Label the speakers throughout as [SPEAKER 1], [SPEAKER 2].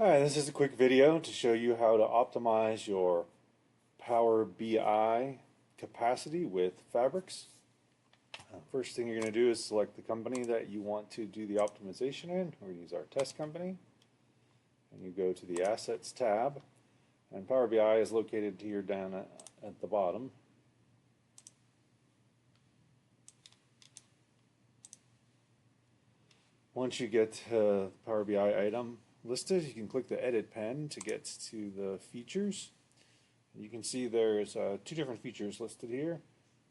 [SPEAKER 1] Hi, this is a quick video to show you how to optimize your Power BI capacity with Fabrics. First thing you're going to do is select the company that you want to do the optimization in. We're going to use our test company. And you go to the Assets tab. And Power BI is located here down at the bottom. Once you get the Power BI item listed, you can click the Edit pen to get to the features. You can see there's two different features listed here.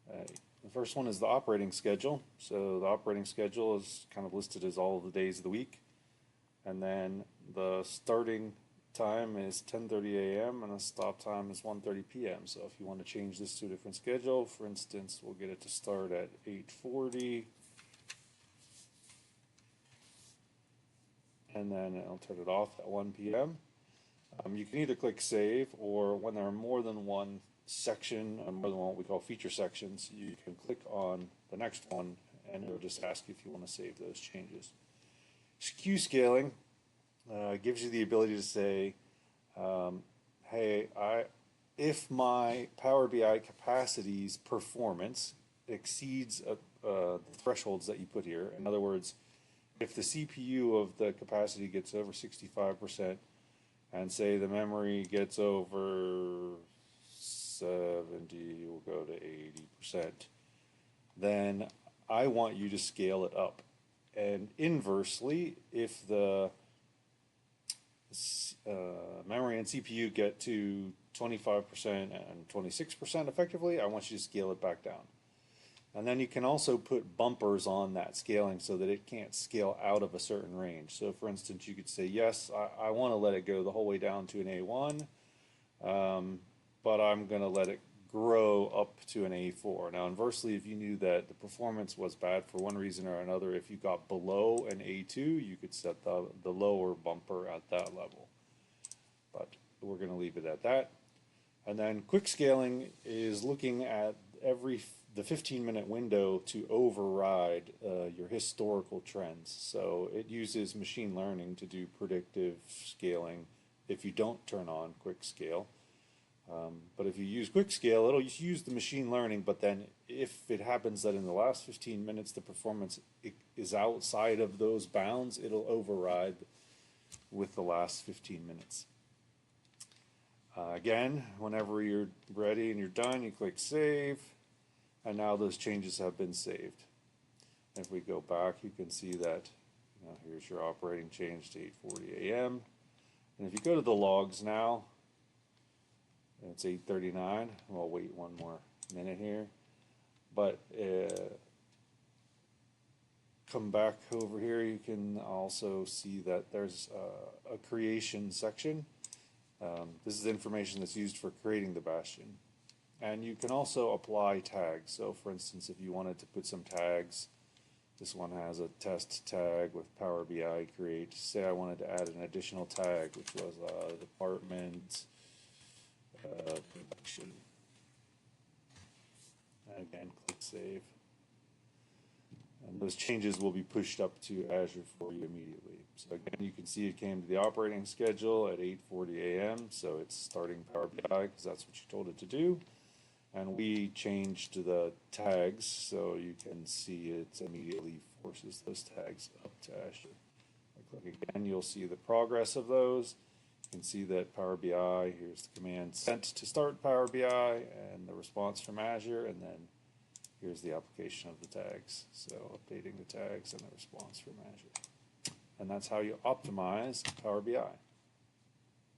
[SPEAKER 1] The first one is the operating schedule. So the operating schedule is kind of listed as all of the days of the week. And then the starting time is 10:30 a.m. and the stop time is 1:30 p.m. So if you want to change this to a different schedule, for instance, we'll get it to start at 8:40. And then I'll turn it off at 1 p.m. You can either click save, or when there are more than one section, or more than what we call feature sections, you can click on the next one and it'll just ask you if you want to save those changes. Skew scaling gives you the ability to say, hey, if my Power BI capacity's performance exceeds the thresholds that you put here, in other words, if the CPU of the capacity gets over 65%, and say the memory gets over 70, we'll go to 80%, then I want you to scale it up. And inversely, if the memory and CPU get to 25% and 26% effectively, I want you to scale it back down. And then you can also put bumpers on that scaling so that it can't scale out of a certain range. So for instance, you could say, yes, I want to let it go the whole way down to an A1, but I'm going to let it grow up to an A4. Now inversely, if you knew that the performance was bad for one reason or another, if you got below an A2, you could set the lower bumper at that level. But we're going to leave it at that. And then quick scaling is looking at the 15-minute window to override your historical trends. So it uses machine learning to do predictive scaling if you don't turn on quick scale. But if you use quick scale, it'll use the machine learning, but then if it happens that in the last 15 minutes the performance is outside of those bounds, it'll override with the last 15 minutes. Again, whenever you're ready and you're done, you click save. And now those changes have been saved. If we go back, you can see that here's your operating change to 8:40 a.m. And if you go to the logs now, it's 8:39. We'll wait one more minute here. But come back over here, you can also see that there's a creation section. This is information that's used for creating the bastion. And you can also apply tags. So for instance, if you wanted to put some tags, this one has a test tag with Power BI create. Say I wanted to add an additional tag, which was department production. Again, click save. And those changes will be pushed up to Azure for you immediately. So again, you can see it came to the operating schedule at 8:40 a.m. So it's starting Power BI because that's what you told it to do. And we changed the tags so you can see it immediately forces those tags up to Azure. I click again, you'll see the progress of those. You can see that Power BI, here's the command sent to start Power BI and the response from Azure, and then here's the application of the tags. So updating the tags and the response from Azure. And that's how you optimize Power BI.